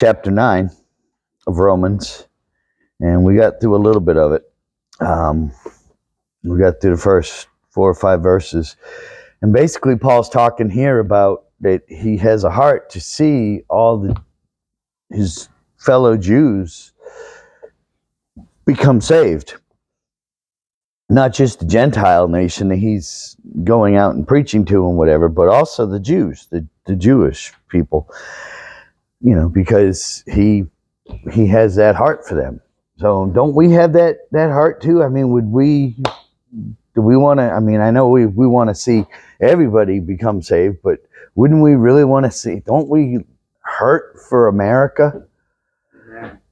chapter 9 of Romans, and we got through a little bit of it. We got through the first 4 or 5 verses, and basically Paul's talking here about that he has a heart to see all his fellow Jews become saved. Not just the Gentile nation that he's going out and preaching to and whatever, but also the Jews, the Jewish people, because he has that heart for them. So don't we have that heart too? I mean, do we want to, I know we want to see everybody become saved, but wouldn't we really want to see, don't we hurt for America?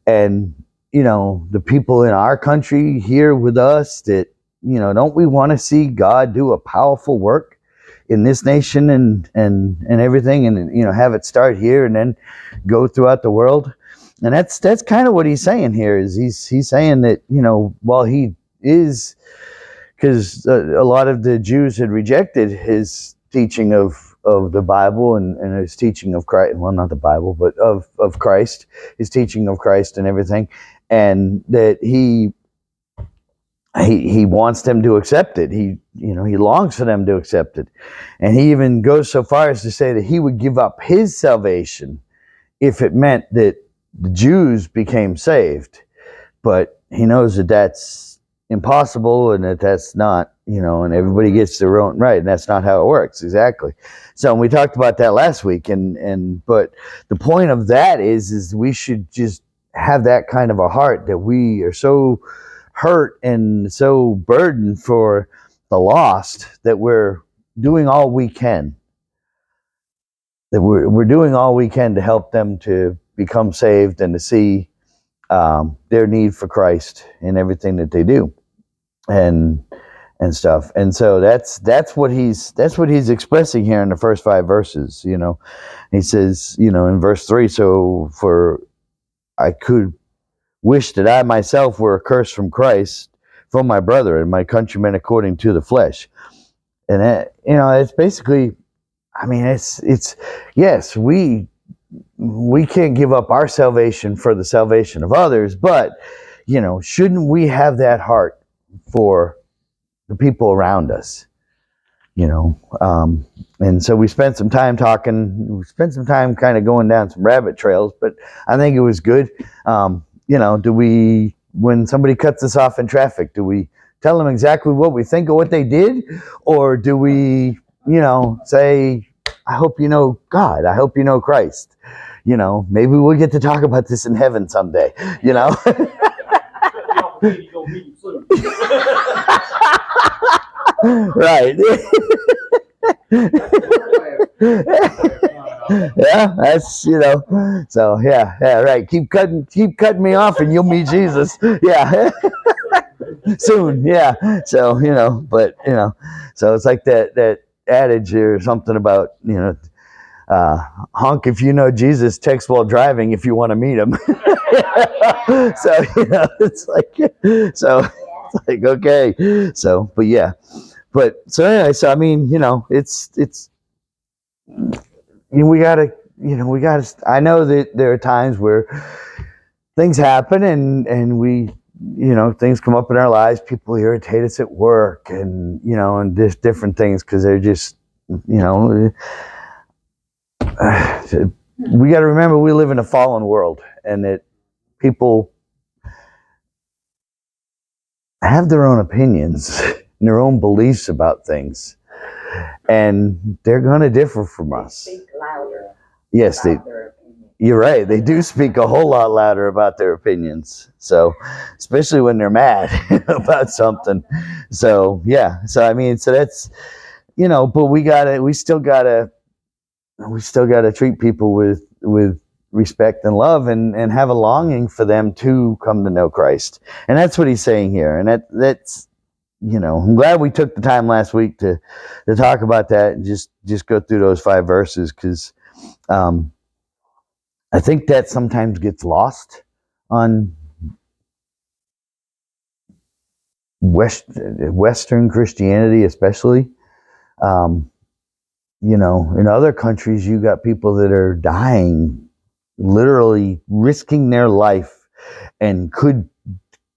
And, the people in our country here with us that, don't we want to see God do a powerful work in this nation and everything, and, have it start here and then go throughout the world? And that's kind of what he's saying here. Is he's saying that, while he is, because a lot of the Jews had rejected his teaching of the Bible and his teaching of Christ. Well, not the Bible, but of Christ, his teaching of Christ and everything, and that he wants them to accept it. He longs for them to accept it, and he even goes so far as to say that he would give up his salvation if it meant that the Jews became saved. But he knows that that's impossible and that's not, and everybody gets their own right, and that's not how it works exactly. So we talked about that last week, but the point of that is we should just have that kind of a heart, that we are so hurt and so burdened for the lost that we're doing all we can. That we're doing all we can to help them to become saved and to see their need for Christ in everything that they do, and stuff. And so that's what he's expressing here in the first 5 verses. He says, in verse 3, so for I could wish that I myself were accursed from Christ, from my brother and my countrymen according to the flesh. And that, it's basically, it's yes, we can't give up our salvation for the salvation of others, but shouldn't we have that heart for the people around us? And so we spent some time kind of going down some rabbit trails, but I think it was good. When somebody cuts us off in traffic, do we tell them exactly what we think of what they did? Or do we, say, I hope you know God, I hope you know Christ? Maybe we'll get to talk about this in heaven someday, Right. Yeah, that's so yeah, right. Keep cutting me off and you'll meet Jesus. Yeah. Soon, yeah. So, so it's like that adage or something about, honk if you know Jesus, text while driving if you want to meet him. So, it's like okay. So, but yeah. But so anyway, so it's we gotta I know that there are times where things happen and we things come up in our lives, people irritate us at work and and just different things because they're just we got to remember we live in a fallen world and that people have their own opinions and their own beliefs about things, and they're going to differ from us. Speak louder. Yes, you're right. They do speak a whole lot louder about their opinions. So, especially when they're mad about something. So, yeah. So, so that's, but we still gotta treat people with respect and love and have a longing for them to come to know Christ. And that's what he's saying here. And that's, I'm glad we took the time last week to talk about that and just go through those 5 verses, because I think that sometimes gets lost on Western Christianity, especially. In other countries, you got people that are dying literally risking their life and could,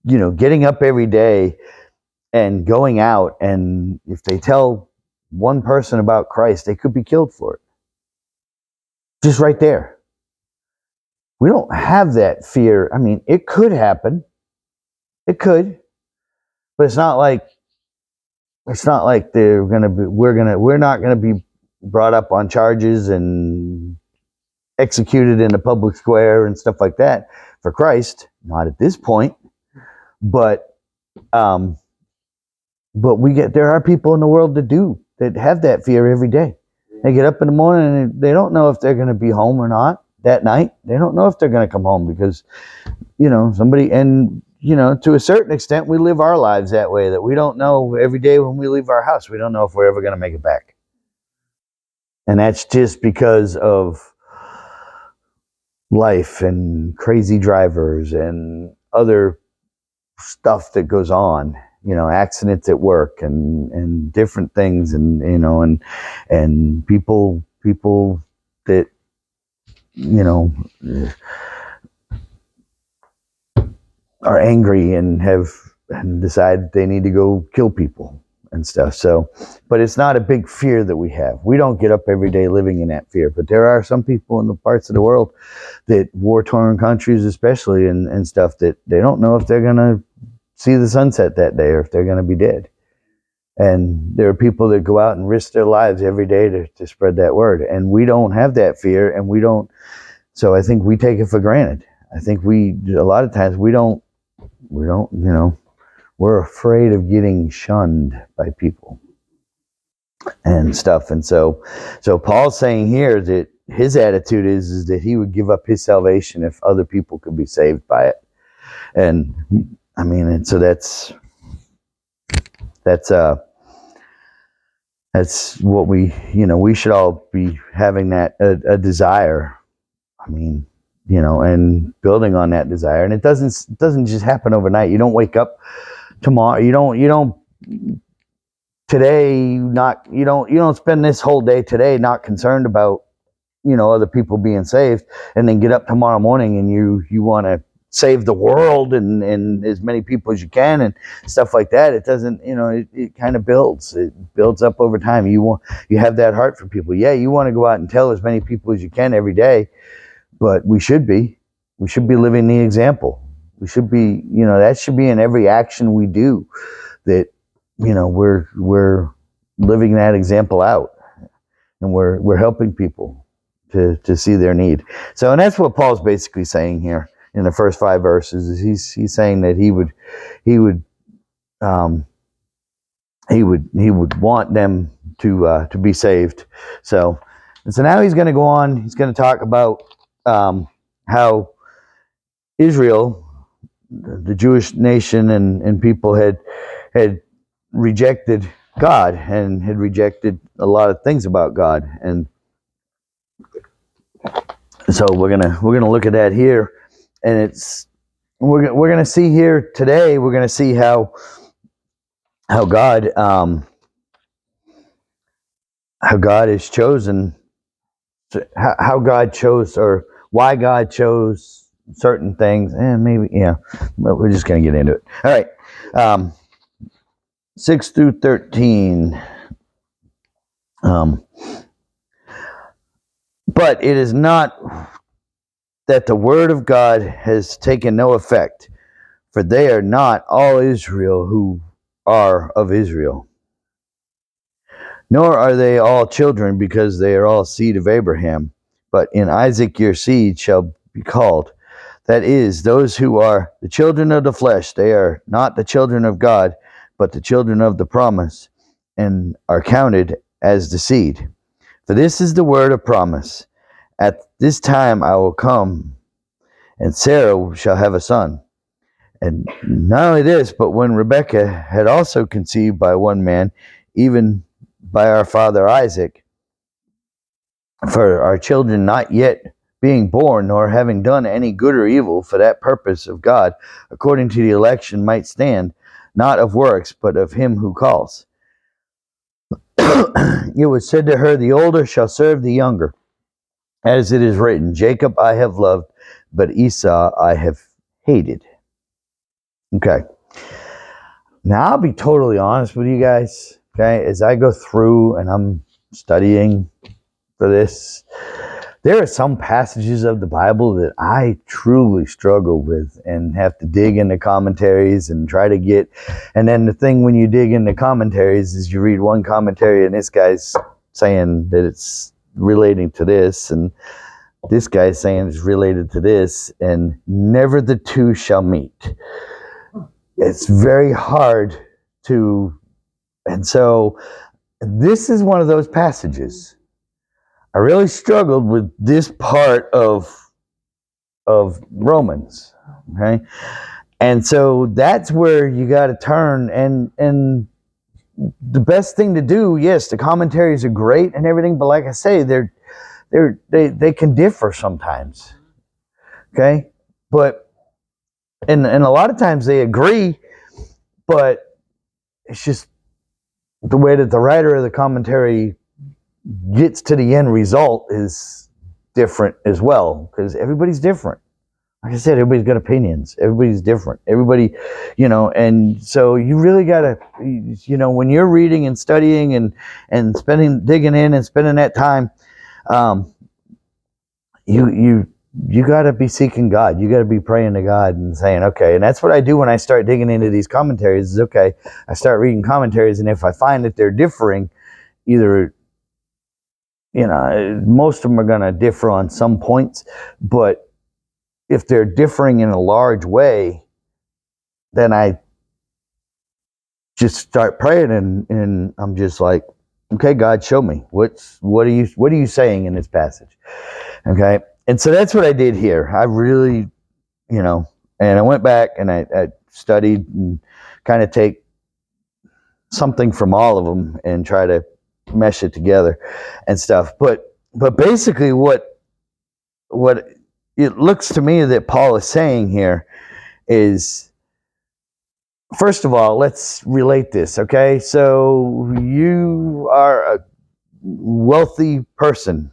getting up every day and going out, and if they tell one person about Christ, they could be killed for it. Just right there. We don't have that fear. I mean, it could happen. It could, but it's not like we're not gonna be brought up on charges and executed in a public square and stuff like that for Christ. Not at this point, but there are people in the world that have that fear every day. They get up in the morning and they don't know if they're going to be home or not that night. They don't know if they're going to come home because, somebody, and, to a certain extent, we live our lives that way, that we don't know every day when we leave our house. We don't know if we're ever going to make it back. And that's just because of life and crazy drivers and other stuff that goes on. Accidents at work and different things, and people that are angry and decide they need to go kill people and stuff. So, but it's not a big fear that we have. We don't get up every day living in that fear, but there are some people in the parts of the world, that war-torn countries especially, and stuff, that they don't know if they're going to see the sunset that day or if they're going to be dead. And there are people that go out and risk their lives every day to spread that word. And we don't have that fear, and we don't. So I think we take it for granted. I think a lot of times we don't, we're afraid of getting shunned by people and stuff. And so Paul's saying here that his attitude is that he would give up his salvation if other people could be saved by it. And I mean, and so that's what we should all be having, that a desire. I mean, and building on that desire. And it doesn't just happen overnight. You don't wake up tomorrow. You don't today, you don't spend this whole day today not concerned about, other people being saved, and then get up tomorrow morning and you want to save the world and as many people as you can and stuff like that. It doesn't, it kind of builds up over time. You have that heart for people. Yeah, you want to go out and tell as many people as you can every day, but we should be living the example. We should be, that should be in every action we do, that, we're living that example out, and we're helping people to see their need. So, and that's what Paul's basically saying here in the first 5 verses. Is he's saying that he would want them to be saved. So now he's going to go on. He's going to talk about how Israel, the Jewish nation and people, had rejected God and had rejected a lot of things about God. And so we're gonna look at that here, and we're gonna see here today. We're gonna see how God is chosen, how God chose, or why God chose certain things, and maybe, but we're just gonna get into it. All right, 6 through 13. But it is not that the word of God has taken no effect, for they are not all Israel who are of Israel, nor are they all children, because they are all seed of Abraham. But in Isaac your seed shall be called. That is, those who are the children of the flesh, they are not the children of God, but the children of the promise, and are counted as the seed. For this is the word of promise: at this time I will come, and Sarah shall have a son. And not only this, but when Rebekah had also conceived by one man, even by our father Isaac, for our children not yet being born, nor having done any good or evil, for that purpose of God, according to the election, might stand, not of works, but of him who calls. It was said to her, the older shall serve the younger. as it is written, Jacob I have loved, but Esau I have hated. Okay. Now I'll be totally honest with you guys. Okay, as I go through and I'm studying for this, there are some passages of the Bible that I truly struggle with and have to dig into commentaries and try to get. And then the thing when you dig into commentaries is you read one commentary and this guy's saying that it's relating to this, and this guy's saying it's related to this, and never the two shall meet. It's very hard to, and so this is one of those passages. I really struggled with this part of Romans, okay? And so that's where you got to turn, and the best thing to do, yes, the commentaries are great and everything, but like I say, they can differ sometimes, okay? But and a lot of times they agree, but it's just the way that the writer of the commentary gets to the end result is different as well, because everybody's different. Like I said, everybody's got opinions. Everybody's different. Everybody, and so you really got to, when you're reading and studying and digging in and spending that time, you got to be seeking God. You got to be praying to God and saying, okay. And that's what I do when I start digging into these commentaries is, okay, I start reading commentaries, and if I find that they're differing, either, most of them are going to differ on some points, but if they're differing in a large way, then I just start praying, and I'm just like, okay, God, show me what are you saying in this passage, okay? And so that's what I did here. I really, and I went back and I studied and kind of take something from all of them and try to mesh it together and stuff. But basically, what it looks to me that Paul is saying here is, first of all, let's relate this, okay? So you are a wealthy person.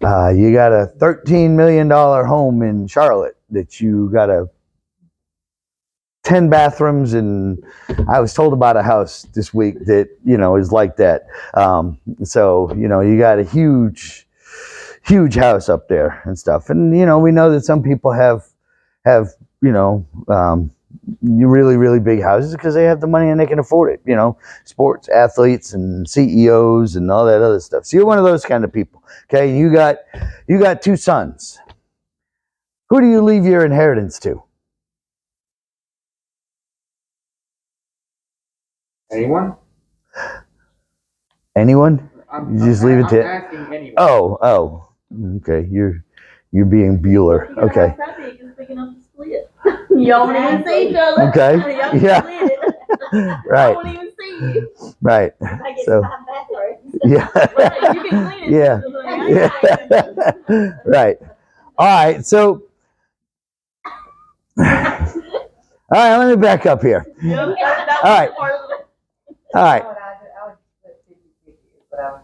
You got a $13 million home in Charlotte that you got 10 bathrooms, and I was told about a house this week that, is like that. So, you got a huge house up there and stuff. And, we know that some people have really, really big houses because they have the money and they can afford it, sports athletes and CEOs and all that other stuff. So you're one of those kind of people. Okay. You got 2 sons. Who do you leave your inheritance to? Anyone? You just leave it to. Asking anyone. Oh. Okay. You're being Bueller. Okay. You don't even see each other. Okay. Yeah. Right. You don't even see you. Right. I get So. 5 bathrooms. Yeah. Right, you can clean it. Yeah. Right. All right. So. All right. Let me back up here. All right. All right.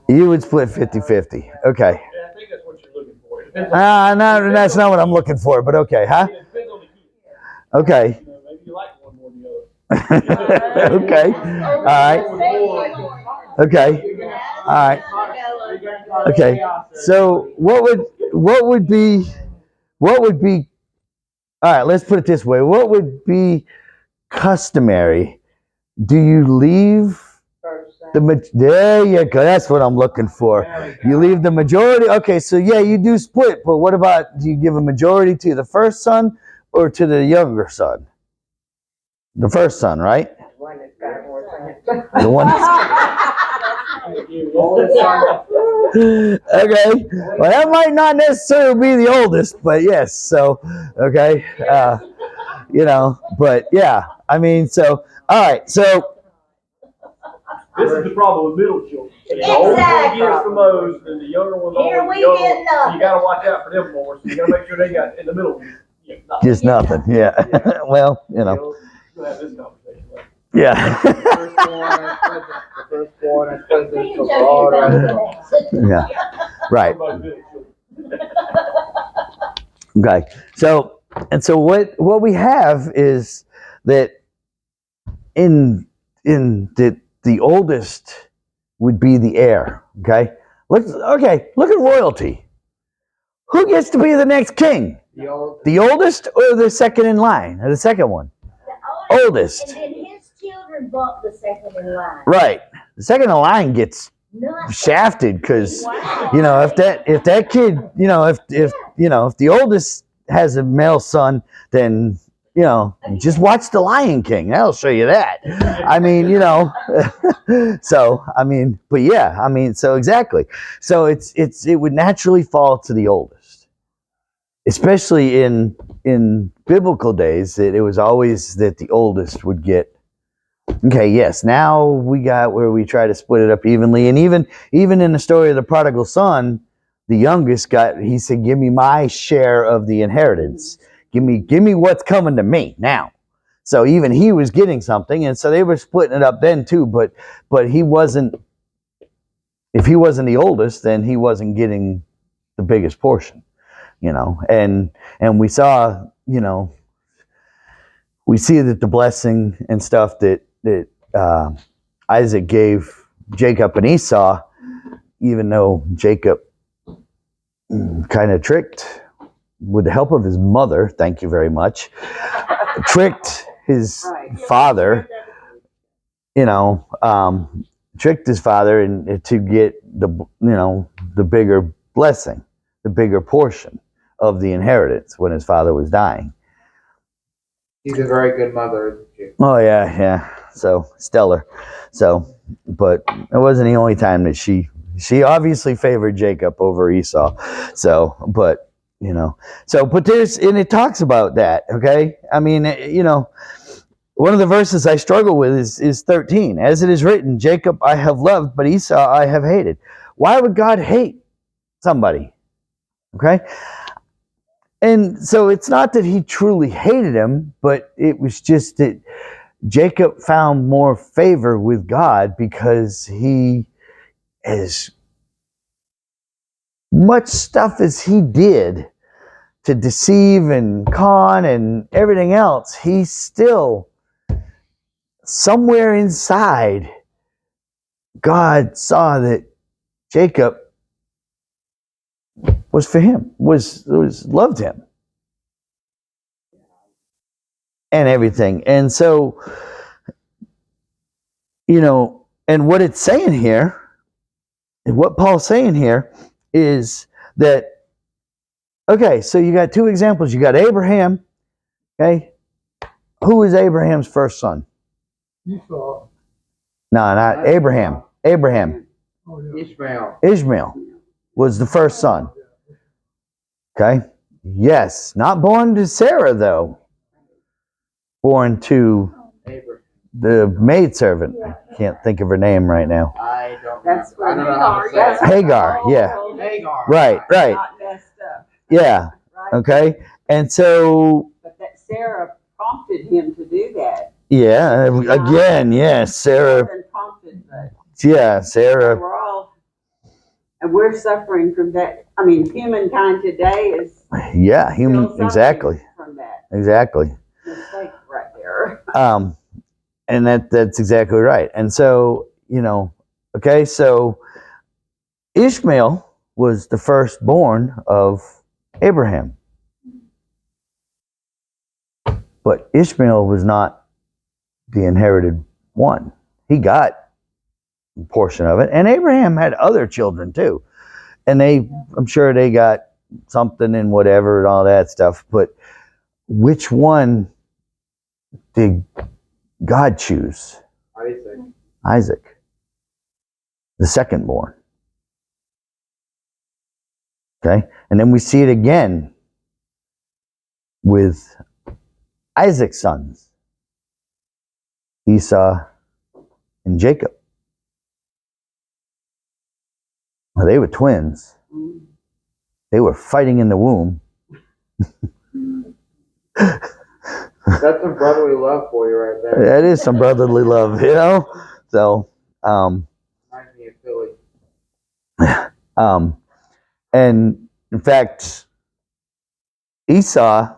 You would split 50-50. Okay. Yeah, I think that's what you're looking for. No, that's not what I'm looking for, but okay, huh? It depends on the kid. Okay. Maybe you like one more than the other. Okay. All right. Okay. All right. Okay. So what would be all right, let's put it this way. What would be customary? Do you leave there you go. That's what I'm looking for. You leave the majority. Okay, so yeah, you do split, but what about, do you give a majority to the first son or to the younger son? The first son, right? The one okay. Well, that might not necessarily be the oldest, but yes. So, okay. But yeah, I mean, so, all right. So, this is the problem with middle children. The older one gets the most, and the younger one's always the younger one. So you got to watch out for them more. So you got to make sure they got in the middle. Just nothing. Yeah. Well, We'll have this conversation later. Yeah. Yeah. Right. Okay. So what we have is that in that the oldest would be the heir. Okay. Look at royalty. Who gets to be the next king? The oldest or the second in line? Or the second one? The Oldest. And then his children bought the second in line. Right. The second in line gets shafted because you know if that kid if the oldest has a male son, then just watch The Lion King. That'll show you that. I mean, so I mean, but yeah, I mean, so exactly. So it would naturally fall to the oldest, especially in biblical days. It was always that the oldest would get. Okay, yes. Now we got where we try to split it up evenly, and even in the story of the prodigal son, the youngest he said, "Give me my share of the inheritance. Give me what's coming to me now." So even he was getting something, and so they were splitting it up then too. But he wasn't. If he wasn't the oldest, then he wasn't getting the biggest portion, And we saw, we see that the blessing and stuff that Isaac gave Jacob and Esau, even though Jacob kind of tricked, with the help of his mother, thank you very much, tricked his father, tricked his father and to get the bigger blessing, the bigger portion of the inheritance when his father was dying. She's a very good mother, isn't she? Oh yeah. So stellar. So, but it wasn't the only time that she obviously favored Jacob over Esau. So, but but and it talks about that. Okay, I mean, one of the verses I struggle with is 13. As it is written, Jacob I have loved, but Esau I have hated. Why would God hate somebody? Okay. And so it's not that he truly hated him, but it was just that Jacob found more favor with God because he, as much stuff as he did to deceive and con and everything else, he still, somewhere inside, God saw that Jacob was for him, was loved him. And everything. And so, and what it's saying here, and what Paul's saying here is that, okay, so you got two examples. You got Abraham, okay? Who is Abraham's first son? Esau. No, not Abraham. Abraham. Ishmael was the first son. Okay? Yes. Not born to Sarah, though. Born to the maidservant. I can't think of her name right now. I don't That's know. I don't know how to say it. Hagar, yeah. Hagar. Right. Not messed up. Yeah. Right? Okay. And so, But that Sarah prompted him to do that. yeah, again, yes, Sarah. Been prompted, but Yeah, Sarah. we're all, and we're suffering from that. I mean, humankind today is Yeah, still suffering exactly. from that Exactly. mistake right there. And that's exactly right. And so, okay, so Ishmael was the firstborn of Abraham. But Ishmael was not the inherited one. He got a portion of it. And Abraham had other children too. And I'm sure they got something and whatever and all that stuff. But which one did God choose? Isaac, the second born. Okay? And then we see it again with Isaac's sons, Esau and Jacob. Well, they were twins. They were fighting in the womb. That's some brotherly love for you right there. That is some brotherly love, So, Reminds me of Philly. and in fact, Esau,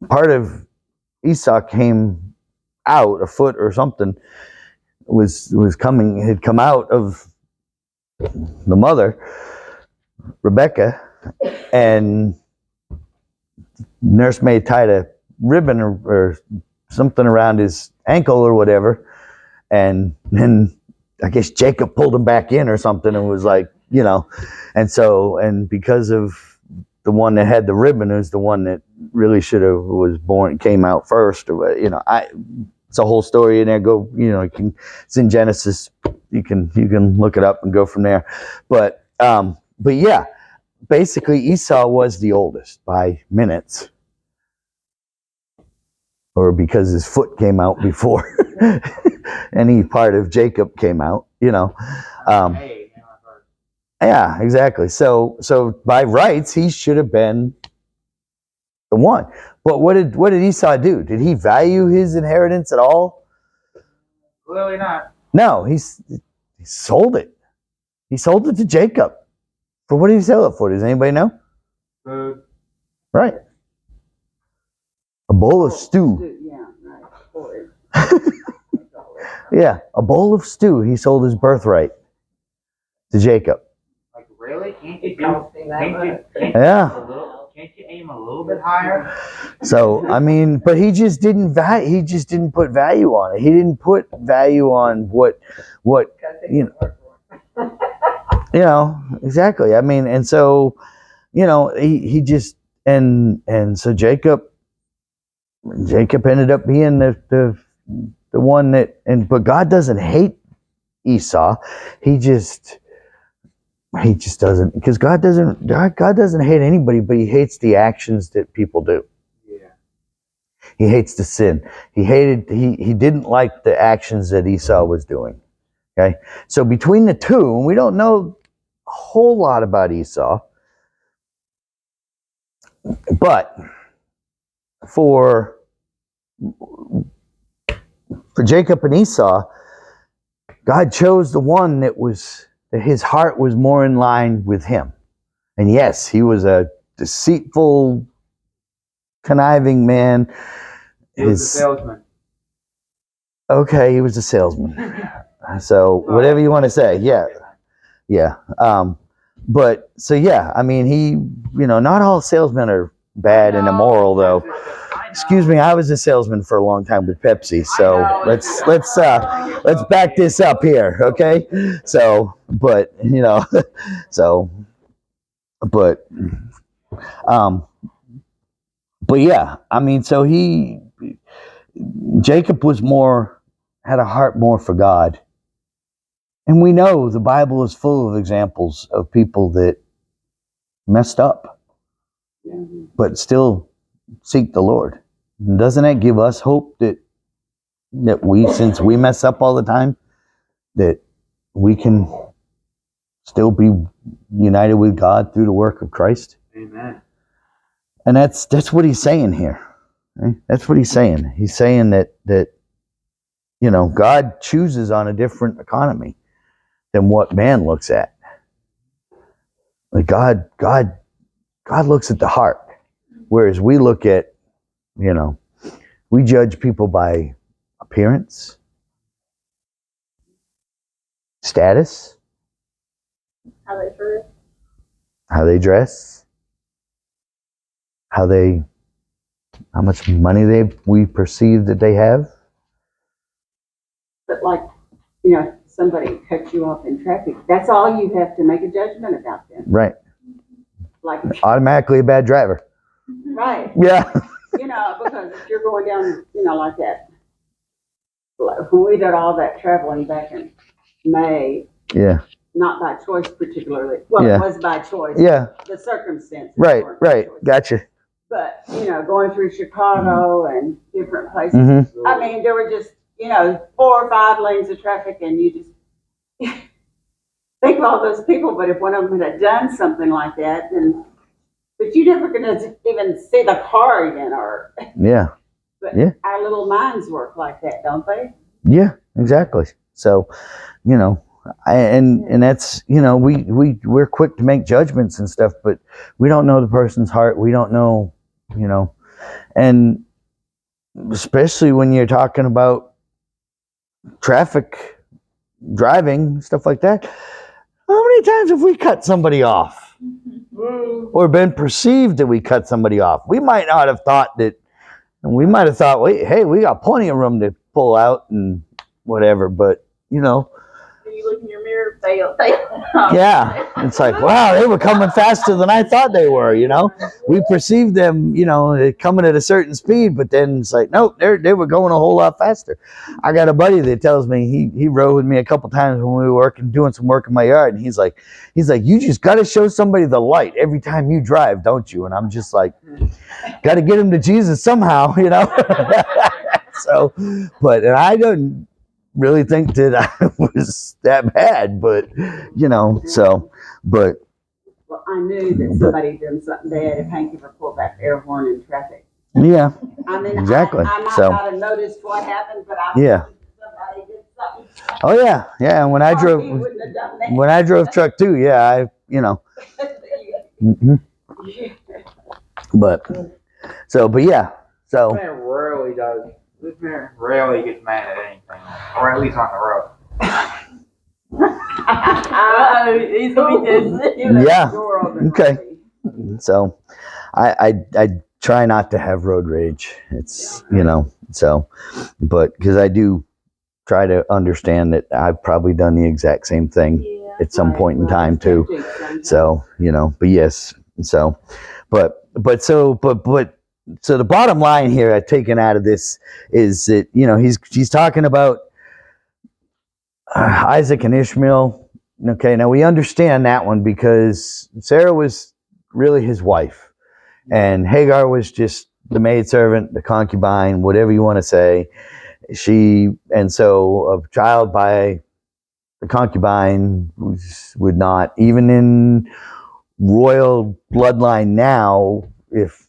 part of Esau came out, a foot or something, had come out of the mother, Rebecca, and nursemaid tied a ribbon or something around his ankle or whatever, and then I guess Jacob pulled him back in or something and was like, and because of the one that had the ribbon is the one that really came out first, or it's a whole story in there. It's in Genesis. You can look it up and go from there. But yeah, basically Esau was the oldest by minutes, or because his foot came out before any part of Jacob came out. Yeah, exactly. So by rights, he should have been the one. But what did Esau do? Did he value his inheritance at all? Clearly not. No, he sold it. He sold it to Jacob. For what did he sell it for? Does anybody know? Food. Right. A bowl of stew. Yeah, right. Yeah, a bowl of stew. He sold his birthright to Jacob. Like, really? Can't you aim a little bit higher? So I mean, but he just didn't put value on it. He didn't put value on what exactly. I mean, and so he just and so Jacob ended up being the one but God doesn't hate Esau. He just doesn't, because God doesn't hate anybody, but he hates the actions that people do. Yeah. He hates the sin. He didn't like the actions that Esau was doing. Okay? So between the two, and we don't know a whole lot about Esau, but for Jacob and Esau, God chose the one that his heart was more in line with him. And yes, he was a deceitful, conniving man. He was a salesman. Okay, he was a salesman. So whatever you want to say, yeah. But so yeah, I mean, not all salesmen are bad and immoral, though. Excuse me, I was a salesman for a long time with Pepsi, so let's back this up here, okay? So, but yeah, I mean, so Jacob had a heart more for God. And we know the Bible is full of examples of people that messed up, but still seek the Lord. Doesn't that give us hope that since we mess up all the time, that we can still be united with God through the work of Christ? Amen. And that's what he's saying here. Right? That's what he's saying. He's saying that God chooses on a different economy than what man looks at. Like God looks at the heart, whereas we look at, we judge people by appearance, status, How they prove. how they dress, how much money we perceive that they have. But somebody cuts you off in traffic, that's all you have to make a judgment about them. Right. Like, Automatically a bad driver. right. Yeah. Because if you're going down, like that, like when we did all that traveling back in May, Yeah. not by choice particularly. Well, Yeah. it was by choice. Yeah. The circumstances. Right. weren't by Right. choice. Gotcha. But, going through Chicago and different places, Mm-hmm. I mean, there were just, 4 or 5 lanes of traffic, and you just think of all those people, but if one of them had done something like that, but you're never going to even see the car again, Yeah. but Yeah. our little minds work like that, don't they? Yeah. Exactly. So, and that's, we're quick to make judgments and stuff, but we don't know the person's heart. We don't know, and especially when you're talking about traffic, driving, stuff like that. How many times have we cut somebody off or been perceived that we cut somebody off? We might not have thought that, and we might have thought, wait, hey, we got plenty of room to pull out and whatever, but You look in your mirror, fail. yeah, it's like, wow, they were coming faster than I thought they were. We perceived them, coming at a certain speed, but then it's like, nope, they were going a whole lot faster. I got a buddy that tells me he rode with me a couple times when we were doing some work in my yard, and he's like, you just got to show somebody the light every time you drive, don't you? And I'm just like, got to get him to Jesus somehow, So, and I don't really think that I was that bad, but but Well, I knew that somebody done something bad if Hank ever pulled back the air horn in traffic. yeah, I mean, exactly. I might So, not have noticed what happened, but I yeah. somebody did something. Oh yeah, and when I Or he drove wouldn't have done that. truck too, yeah, mhm. but yeah, so This man rarely does. This man rarely gets mad at anything, or at least on the road. He's gonna be Yeah. Okay. So I try not to have road rage. It's but because I do try to understand that I've probably done the exact same thing at some point in time too. So but yes, so so the bottom line here I've taken out of this is that he's talking about Isaac and Ishmael. Okay, now we understand that one because Sarah was really his wife, and Hagar was just the maidservant, the concubine, whatever you want to say. And so a child by the concubine would not, even in royal bloodline now, if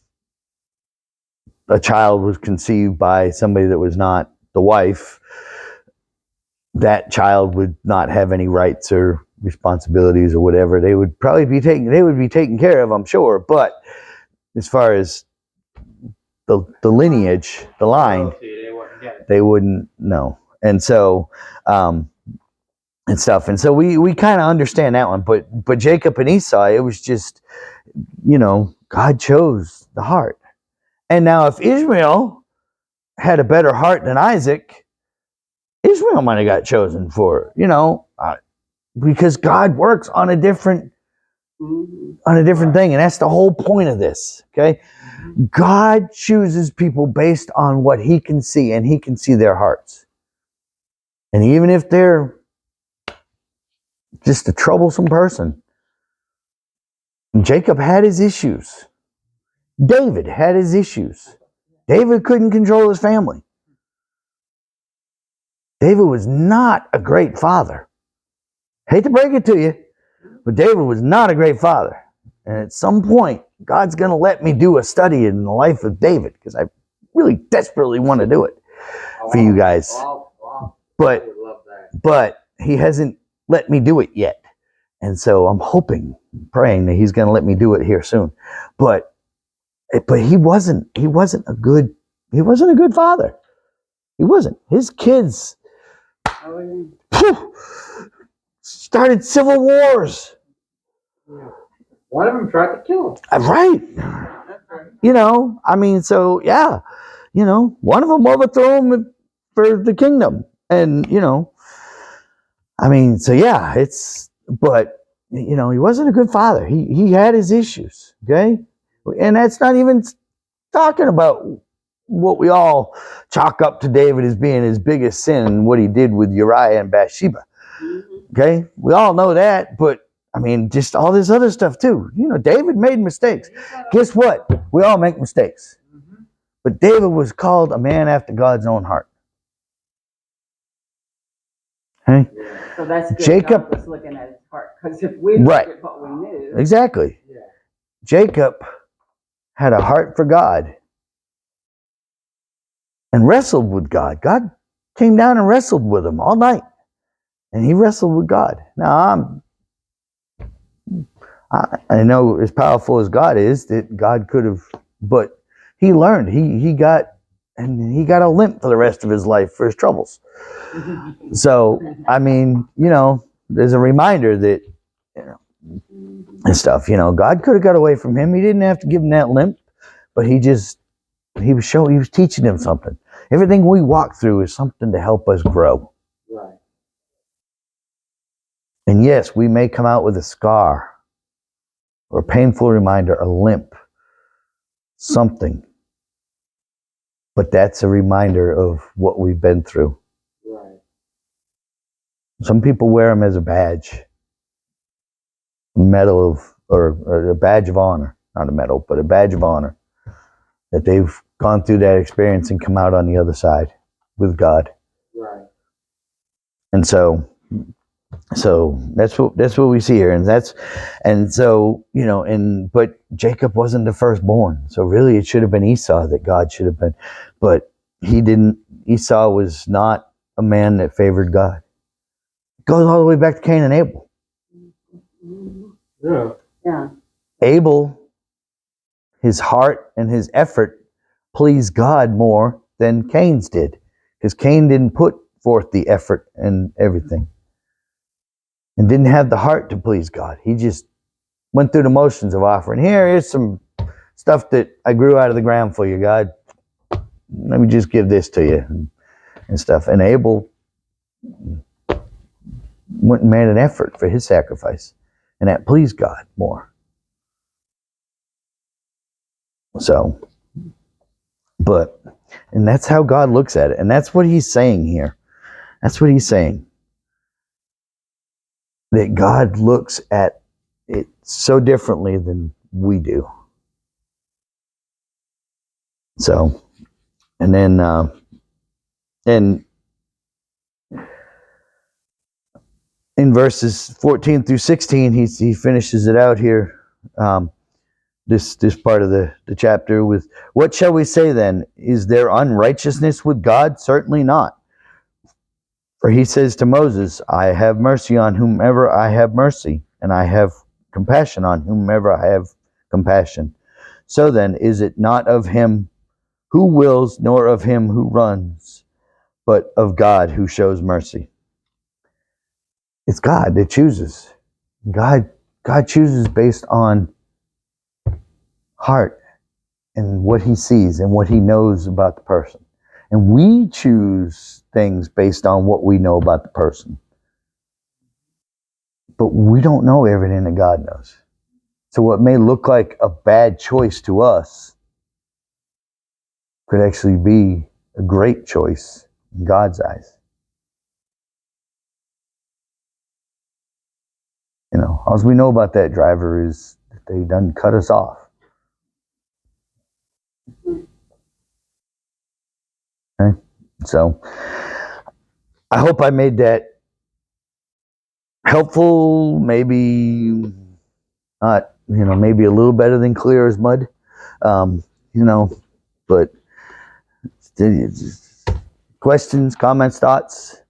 a child was conceived by somebody that was not the wife, that child would not have any rights or responsibilities or whatever. They would probably be taken care of, I'm sure. But as far as the lineage, the line, they wouldn't know. And so, and stuff. And so we kind of understand that one. But Jacob and Esau, it was just, God chose the heart. And now if Ishmael had a better heart than Isaac, Ishmael might have got chosen for, because God works on a different thing. And that's the whole point of this. Okay. God chooses people based on what he can see, and he can see their hearts. And even if they're just a troublesome person, Jacob had his issues. David had his issues. David couldn't control his family. David was not a great father. Hate to break it to you, but David was not a great father. And at some point, God's going to let me do a study in the life of David, because I really desperately want to do it for you guys. But he hasn't let me do it yet. And so I'm hoping, praying that he's going to let me do it here soon. But he wasn't a good father. He wasn't. His kids started civil wars. One of them tried to kill him. Right. So yeah, one of them overthrew him for the kingdom. And, so yeah, but he wasn't a good father. He had his issues. Okay. And that's not even talking about what we all chalk up to David as being his biggest sin, and what he did with Uriah and Bathsheba. Okay. We all know that, but just all this other stuff too. David made mistakes. Guess what? We all make mistakes. But David was called a man after God's own heart. Okay? So that's good. Jacob God was looking at his heart, because if we looked at what we knew, Exactly. Yeah. Jacob had a heart for God and wrestled with God. God came down and wrestled with him all night. and he wrestled with God. Now I know as powerful as God is, that God could have, but he learned. He got a limp for the rest of his life for his troubles. So I mean, there's a reminder that and stuff. God could have got away from him. He didn't have to give him that limp, but he was teaching him something. Everything we walk through is something to help us grow. Right. And yes, we may come out with a scar or a painful reminder, a limp, something. But that's a reminder of what we've been through. Right. Some people wear them as a badge, or a badge of honor, not a medal, but a badge of honor, that they've gone through that experience and come out on the other side with God. Right. And so that's what we see here, but Jacob wasn't the firstborn, so really it should have been Esau that God should have been, but he didn't. Esau was not a man that favored God. It goes all the way back to Cain and Abel. Yeah. Yeah. Abel, his heart and his effort pleased God more than Cain's did, because Cain didn't put forth the effort and everything, and didn't have the heart to please God. He just went through the motions of offering. Here's some stuff that I grew out of the ground for you, God. Let me just give this to you and stuff. And Abel went and made an effort for his sacrifice, and that pleased God more. So, and that's how God looks at it. And that's what he's saying here. That's what he's saying. That God looks at it so differently than we do. So, and then, and in verses 14 through 16, he finishes it out here. This part of the chapter with, what shall we say then? Is there unrighteousness with God? Certainly not. For he says to Moses, I have mercy on whomever I have mercy, and I have compassion on whomever I have compassion. So then, is it not of him who wills, nor of him who runs, but of God who shows mercy? It's God that chooses. God chooses based on heart and what he sees and what he knows about the person. And we choose things based on what we know about the person. But we don't know everything that God knows. So what may look like a bad choice to us could actually be a great choice in God's eyes. All we know about that driver is that they done cut us off. Okay? So I hope I made that helpful, maybe not, maybe a little better than clear as mud. But questions, comments, thoughts?